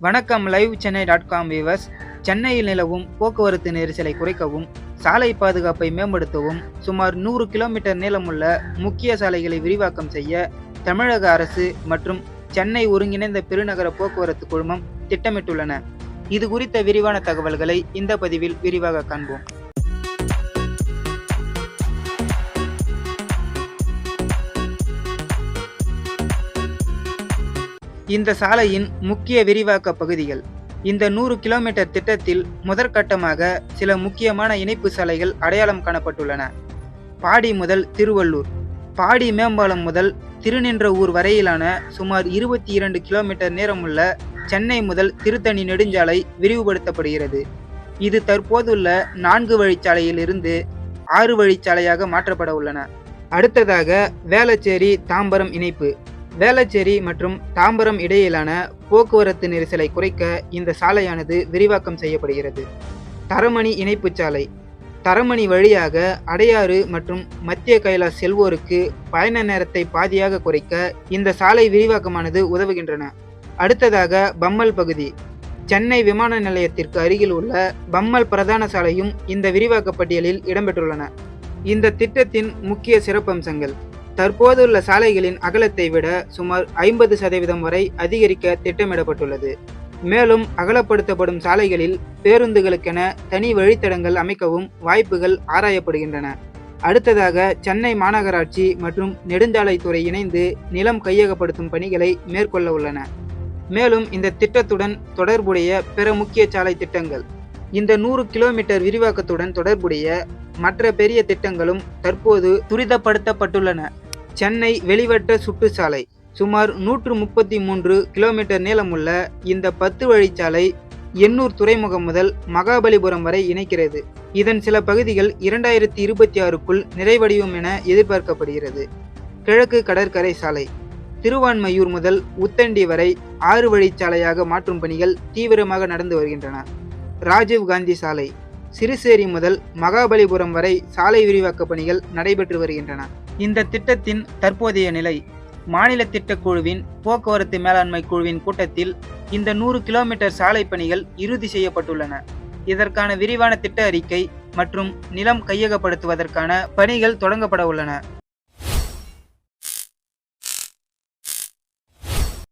வணக்கம் live சென்னை.com viewers. சென்னையில் நிலவும் போக்குவரத்து நெரிசலை குறைக்கவும், சாலை பாதுகாப்பை மேம்படுத்தவும் சுமார் 100 கிலோமீட்டர் நீளமுள்ள முக்கிய சாலைகளை விரிவாக்கம் செய்ய தமிழக அரசு மற்றும் சென்னை ஒருங்கிணைந்த பெருநகர போக்குவரத்து குழுமம் திட்டமிட்டுள்ளன. இது குறித்த விரிவான தகவல்களை இந்த பதிவில் விரிவாக காண்போம். இந்த சாலையின் முக்கிய விரிவாக்க பகுதிகள். இந்த 100 கிலோமீட்டர் திட்டத்தில் முதற்கட்டமாக சில முக்கியமான இணைப்பு சாலைகள் அடையாளம் காணப்பட்டுள்ளன. பாடி முதல் திருவள்ளூர், பாடி மேம்பாலம் முதல் திருநின்றவூர் வரையிலான சுமார் 22 கிலோமீட்டர் நீளமுள்ள சென்னை முதல் திருத்தணி நெடுஞ்சாலை விரிவுபடுத்தப்படுகிறது. இது தற்போதுள்ள 4 வழிச்சாலையில் இருந்து 6 வழிச்சாலையாக மாற்றப்பட உள்ளன. அடுத்ததாக வேளச்சேரி தாம்பரம் இணைப்பு. வேளச்சேரி மற்றும் தாம்பரம் இடையிலான போக்குவரத்து நெரிசலை குறைக்க இந்த சாலையானது விரிவாக்கம் செய்யப்படுகிறது. தரமணி இணைப்பு சாலை. தரமணி வழியாக அடையாறு மற்றும் மத்திய கைலாஷ் செல்வோருக்கு பயண நேரத்தை பாதியாக குறைக்க இந்த சாலை விரிவாக்கமானது உதவுகின்றன. அடுத்ததாக பம்மல் பகுதி. சென்னை விமான நிலையத்திற்கு அருகில் உள்ள பம்மல் பிரதான சாலையும் இந்த விரிவாக்க பட்டியலில் இடம்பெற்றுள்ளன. இந்த திட்டத்தின் முக்கிய சிறப்பம்சங்கள்: தற்போதுள்ள சாலைகளின் அகலத்தை விட சுமார் 50% வரை அதிகரிக்க திட்டமிடப்பட்டுள்ளது. மேலும் அகலப்படுத்தப்படும் சாலைகளில் பேருந்துகளுக்கென தனி வழித்தடங்கள் அமைக்கவும் வாய்ப்புகள் ஆராயப்படுகின்றன. அடுத்ததாக சென்னை மாநகராட்சி மற்றும் நெடுஞ்சாலைத்துறை இணைந்து நிலம் கையகப்படுத்தும் பணிகளை மேற்கொள்ள உள்ளன. மேலும் இந்த திட்டத்துடன் தொடர்புடைய பிற முக்கிய சாலை திட்டங்கள். இந்த 100 கிலோமீட்டர் விரிவாக்கத்துடன் தொடர்புடைய மற்ற பெரிய திட்டங்களும் தற்போது துரிதப்படுத்தப்பட்டுள்ளன. சென்னை வெளிவட்ட சுற்றுச்சாலை. சுமார் 133 கிலோமீட்டர் நீளமுள்ள இந்த 10 வழிச்சாலை எண்ணூர் துறைமுகம் முதல் மகாபலிபுரம் வரை இணைக்கிறது. இதன் சில பகுதிகள் 2026க்குள் நிறைவடையும் என எதிர்பார்க்கப்படுகிறது. கிழக்கு கடற்கரை சாலை. திருவான்மையூர் முதல் உத்தண்டி வரை 6 வழிச்சாலையாக மாற்றும் பணிகள் தீவிரமாக நடந்து வருகின்றன. ராஜீவ் காந்தி சாலை. சிறுசேரி முதல் மகாபலிபுரம் வரை சாலை விரிவாக்க பணிகள் நடைபெற்று வருகின்றன. இந்த திட்டத்தின் தற்போதைய நிலை. மாநில திட்டக்குழுவின் போக்குவரத்து மேலாண்மை குழுவின் கூட்டத்தில் இந்த 100 கிலோமீட்டர் சாலை பணிகள் இறுதி செய்யப்பட்டுள்ளன. இதற்கான விரிவான திட்ட அறிக்கை மற்றும் நிலம் கையகப்படுத்துவதற்கான பணிகள் தொடங்கப்பட உள்ளன.